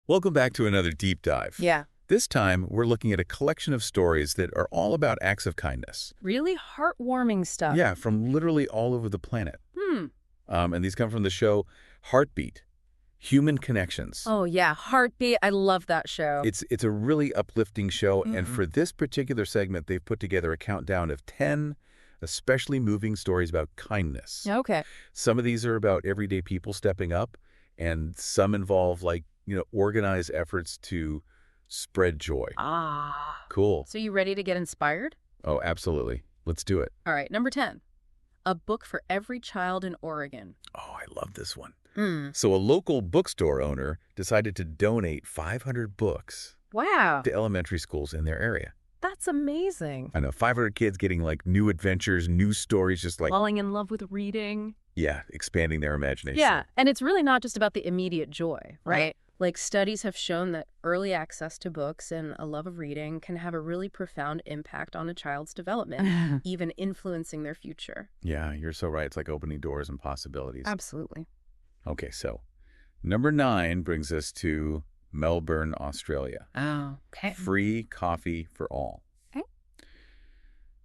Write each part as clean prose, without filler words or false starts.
Welcome back to another deep dive. Yeah. This time, we're looking at a collection of stories that are all about acts of kindness. Really heartwarming stuff. Yeah, from literally all over the planet. Hmm. And these come from the show Heartbeat, Human Connections. Oh, yeah. Heartbeat. I love that show. It's a really uplifting show, and for this particular segment, they've put together a countdown of 10 especially moving stories about kindness. Okay. Some of these are about everyday people stepping up, and some involve, organized efforts to spread joy. Ah. Cool. So you ready to get inspired? Oh, absolutely. Let's do it. All right. Number 10. A book for every child in Oregon. Oh, I love this one. Hmm. So a local bookstore owner decided to donate 500 books Wow. to elementary schools in their area. That's amazing. I know, 500 kids getting new adventures, new stories, just Falling in love with reading. yeah, expanding their imagination. Yeah. And it's really not just about the immediate joy, right? Like studies have shown that early access to books and a love of reading can have a really profound impact on a child's development, even influencing their future. Yeah, you're so right. It's like opening doors and possibilities. Absolutely. Okay, so number 9 brings us to Melbourne, Australia. Oh, okay. Free coffee for all. Okay.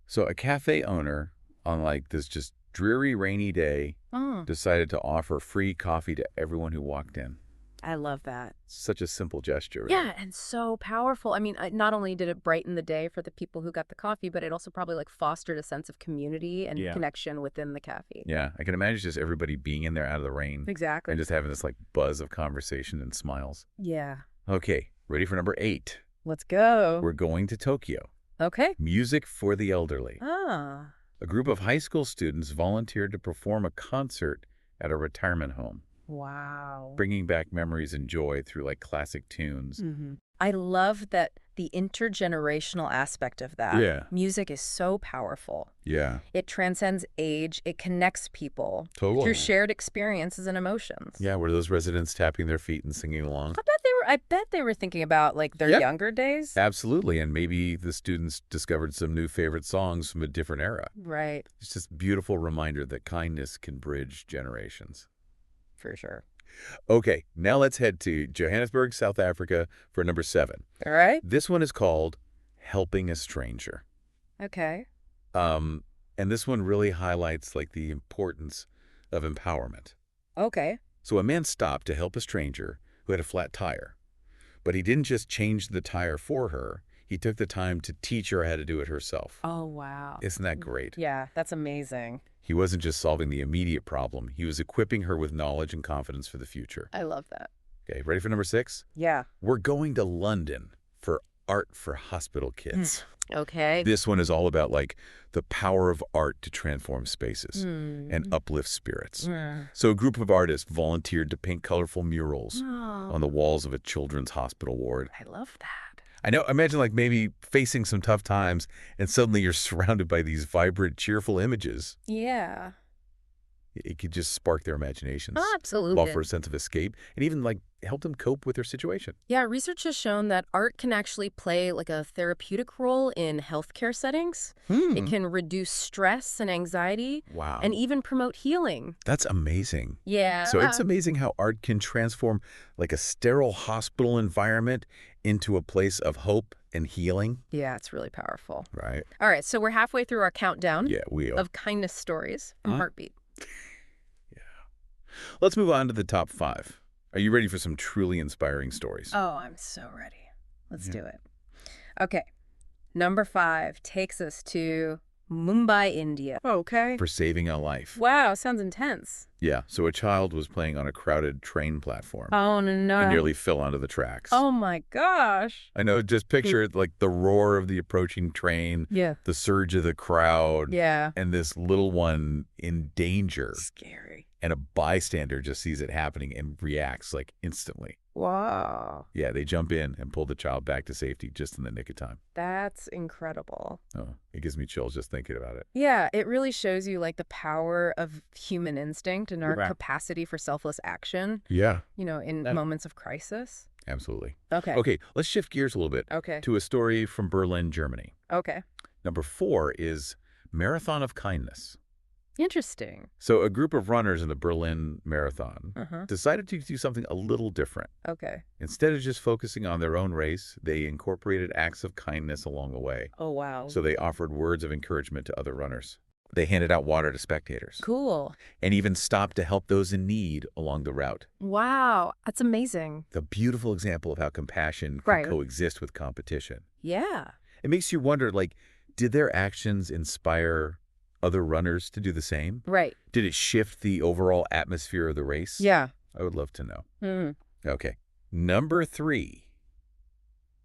So a cafe owner, on this just dreary, rainy day, decided to offer free coffee to everyone who walked in. I love that. Such a simple gesture. Right? Yeah, and so powerful. I mean, not only did it brighten the day for the people who got the coffee, but it also probably fostered a sense of community and connection within the cafe. Yeah, I can imagine just everybody being in there out of the rain. Exactly. And just having this buzz of conversation and smiles. Yeah. Okay, ready for number 8. Let's go. We're going to Tokyo. Okay. Music for the elderly. Ah. A group of high school students volunteered to perform a concert at a retirement home, Wow. bringing back memories and joy through classic tunes. I love that the intergenerational aspect of that. Yeah. Music is so powerful. Yeah, It transcends age. It connects people totally. through shared experiences and emotions. Yeah, were those residents tapping their feet and singing along? I bet they were thinking about their Yep. younger days. Absolutely, and maybe the students discovered some new favorite songs from a different era. Right. It's just a beautiful reminder that kindness can bridge generations. For sure. Okay, now let's head to Johannesburg, South Africa for number 7. All right. This one is called Helping a Stranger. Okay. And this one really highlights the importance of empowerment. Okay. So a man stopped to help a stranger who had a flat tire. But he didn't just change the tire for her. He took the time to teach her how to do it herself. Oh, wow. Isn't that great? Yeah, that's amazing. He wasn't just solving the immediate problem. He was equipping her with knowledge and confidence for the future. I love that. Okay, ready for number 6? Yeah. We're going to London for Art for Hospital Kids. Okay. This one is all about the power of art to transform spaces and uplift spirits. So a group of artists volunteered to paint colorful murals on the walls of a children's hospital ward. I love that. I know, imagine maybe facing some tough times and suddenly you're surrounded by these vibrant, cheerful images. Yeah. It could just spark their imaginations, Absolutely. offer a sense of escape, and even help them cope with their situation. Yeah, research has shown that art can actually play a therapeutic role in healthcare settings. It can reduce stress and anxiety. Wow. And even promote healing. That's amazing. Yeah. So it's amazing how art can transform a sterile hospital environment into a place of hope and healing. Yeah, it's really powerful. Right. All right, so we're halfway through our countdown Yeah, we are. of kindness stories from Heartbeat. Let's move on to the top 5. Are you ready for some truly inspiring stories? Oh, I'm so ready. Let's do it. Okay. Number 5 takes us to Mumbai, India. Okay. For saving a life. Wow, sounds intense. Yeah, so a child was playing on a crowded train platform Oh, no. and nearly fell onto the tracks. Oh, my gosh. I know, just picture it the roar of the approaching train, Yeah. the surge of the crowd, Yeah. and this little one in danger. Scary. And a bystander just sees it happening and reacts instantly. Wow. Yeah, they jump in and pull the child back to safety just in the nick of time. That's incredible. Oh, it gives me chills just thinking about it. Yeah, it really shows you the power of human instinct and our Right. capacity for selfless action, Yeah, in moments of crisis. absolutely. Okay. Okay, let's shift gears a little bit Okay. to a story from Berlin, Germany. Okay. Number 4 is Marathon of Kindness. Interesting. So a group of runners in the Berlin Marathon Uh-huh. decided to do something a little different. Okay. Instead of just focusing on their own race, they incorporated acts of kindness along the way. Oh, wow. So they offered words of encouragement to other runners. They handed out water to spectators. Cool. And even stopped to help those in need along the route. Wow. That's amazing. The beautiful example of how compassion can Right. coexist with competition. Yeah. It makes you wonder, like, did their actions inspire other runners to do the same? Right. Did it shift the overall atmosphere of the race? Yeah. I would love to know. Mm. Okay. Number 3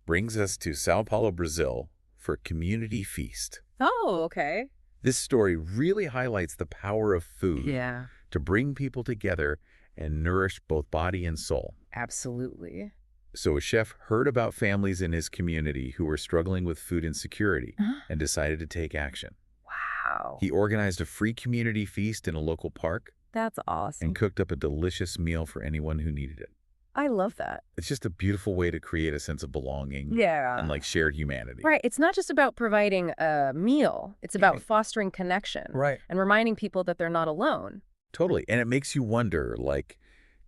brings us to Sao Paulo, Brazil for Community Feast. Oh, okay. This story really highlights the power of food Yeah. to bring people together and nourish both body and soul. Absolutely. So a chef heard about families in his community who were struggling with food insecurity and decided to take action. Wow. He organized a free community feast in a local park That's awesome. and cooked up a delicious meal for anyone who needed it. I love that. It's just a beautiful way to create a sense of belonging Yeah. and like shared humanity. Right. It's not just about providing a meal. It's about fostering connection. Right. And reminding people that they're not alone. Totally. And it makes you wonder, like,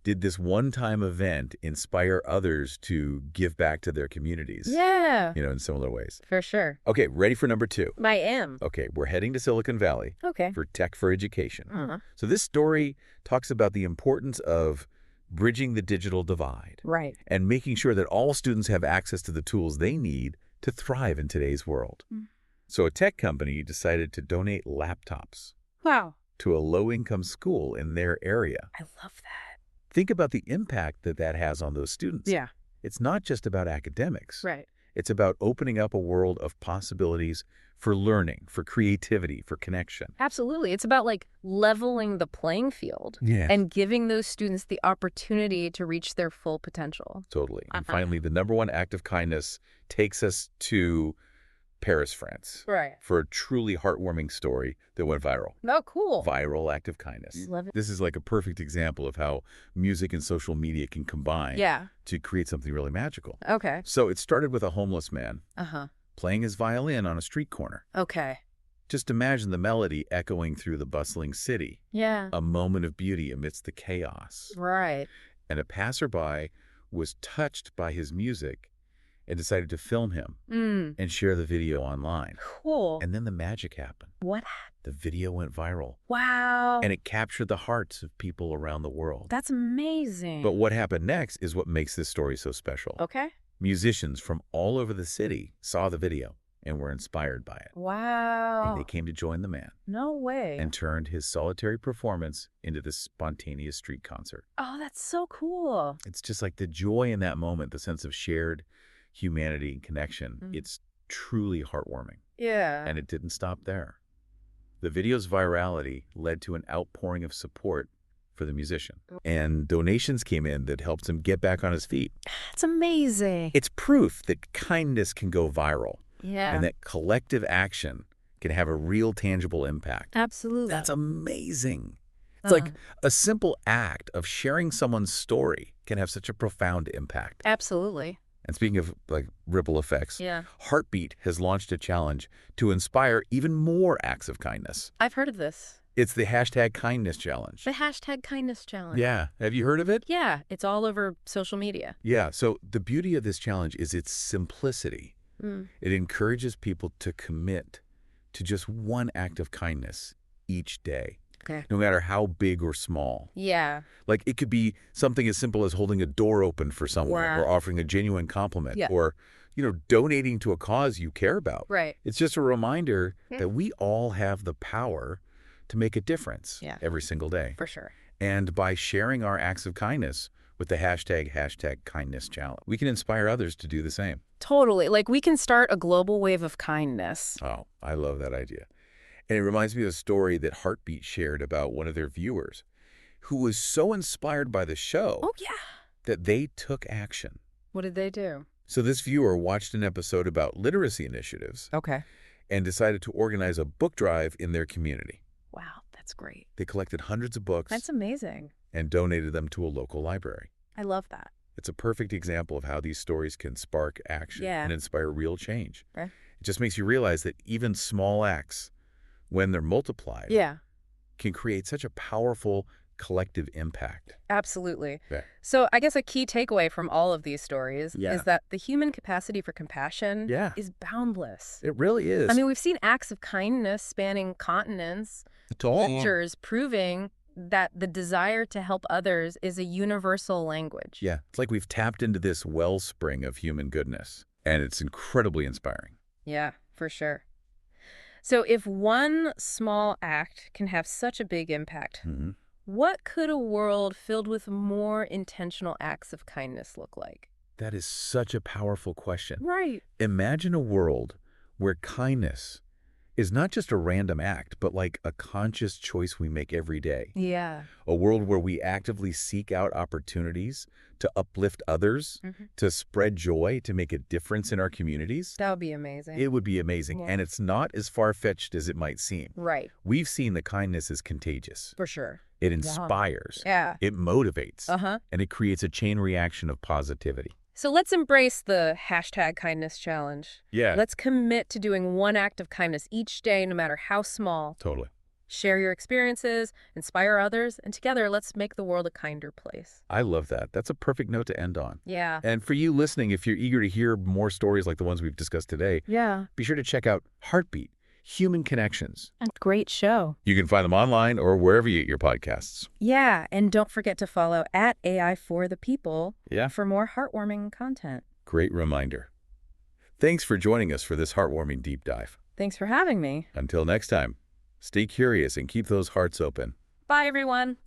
did this one-time event inspire others to give back to their communities? Yeah. In similar ways. For sure. Okay, ready for number 2? I am. Okay, we're heading to Silicon Valley Okay. for Tech for Education. Uh-huh. So this story talks about the importance of bridging the digital divide Right. and making sure that all students have access to the tools they need to thrive in today's world. So a tech company decided to donate laptops Wow. to a low-income school in their area. I love that. Think about the impact that that has on those students. Yeah. It's not just about academics. Right. It's about opening up a world of possibilities for learning, for creativity, for connection. Absolutely. It's about like leveling the playing field Yeah. and giving those students the opportunity to reach their full potential. Totally. And finally, the number one act of kindness takes us to Paris, France, Right. for a truly heartwarming story that went viral. Oh, cool. Viral act of kindness. Love it. This is like a perfect example of how music and social media can combine Yeah. to create something really magical. Okay. So it started with a homeless man Uh-huh. playing his violin on a street corner. Okay. Just imagine the melody echoing through the bustling city, Yeah. a moment of beauty amidst the chaos. Right. And a passerby was touched by his music and decided to film him and share the video online. Cool. And then the magic happened. What? The video went viral, Wow. and it captured the hearts of people around the world. That's amazing. But what happened next is what makes this story so special. Okay. Musicians from all over the city saw the video and were inspired by it. Wow. And they came to join the man No way. and turned his solitary performance into this spontaneous street concert. Oh, that's so cool. It's just like the joy in that moment, the sense of shared humanity and connection. It's truly heartwarming. Yeah. And it didn't stop there. The video's virality led to an outpouring of support for the musician. And donations came in that helped him get back on his feet. That's amazing. It's proof that kindness can go viral Yeah. and that collective action can have a real tangible impact. Absolutely. That's amazing. It's like a simple act of sharing someone's story can have such a profound impact. Absolutely. And speaking of like ripple effects, Yeah. Heartbeat has launched a challenge to inspire even more acts of kindness. I've heard of this. It's the kindness challenge. The #kindness challenge. Yeah. Have you heard of it? Yeah. It's all over social media. Yeah. So the beauty of this challenge is its simplicity. Mm. It encourages people to commit to just one act of kindness each day, Okay. no matter how big or small. Yeah. Like it could be something as simple as holding a door open for someone Wow. or offering a genuine compliment Yeah. or, donating to a cause you care about. Right. It's just a reminder that we all have the power to make a difference Yeah. every single day. For sure. And by sharing our acts of kindness with the #kindness challenge, we can inspire others to do the same. Totally. Like we can start a global wave of kindness. Oh, I love that idea. And it reminds me of a story that Heartbeat shared about one of their viewers who was so inspired by the show Oh, yeah. that they took action. What did they do? So this viewer watched an episode about literacy initiatives Okay. and decided to organize a book drive in their community. Wow. That's great. They collected hundreds of books That's amazing. and donated them to a local library. I love that. It's a perfect example of how these stories can spark action Yeah. and inspire real change. Okay. It just makes you realize that even small acts, when they're multiplied, Yeah. can create such a powerful collective impact. Absolutely. Yeah. So I guess a key takeaway from all of these stories Yeah. is that the human capacity for compassion Yeah. is boundless. It really is. I mean, we've seen acts of kindness spanning continents, cultures proving that the desire to help others is a universal language. Yeah, it's like we've tapped into this wellspring of human goodness, and it's incredibly inspiring. Yeah, for sure. So if one small act can have such a big impact, what could a world filled with more intentional acts of kindness look like? That is such a powerful question. Right. Imagine a world where kindness is not just a random act, but like a conscious choice we make every day. Yeah. A world where we actively seek out opportunities to uplift others, to spread joy, to make a difference in our communities. That would be amazing. It would be amazing. Yeah. And it's not as far-fetched as it might seem. Right. We've seen the kindness is contagious. For sure. It inspires. Yeah. It motivates. Uh-huh. And it creates a chain reaction of positivity. So let's embrace the #kindness challenge. Yeah. Let's commit to doing one act of kindness each day, no matter how small. Totally. Share your experiences, inspire others, and together let's make the world a kinder place. I love that. That's a perfect note to end on. Yeah. And for you listening, if you're eager to hear more stories like the ones we've discussed today, Yeah. be sure to check out Heartbeat, Human Connections. And great show. You can find them online or wherever you get your podcasts. Yeah, and don't forget to follow @AI4ThePeople Yeah. for more heartwarming content. Great reminder. Thanks for joining us for this heartwarming deep dive. Thanks for having me. Until next time, stay curious and keep those hearts open. Bye, everyone.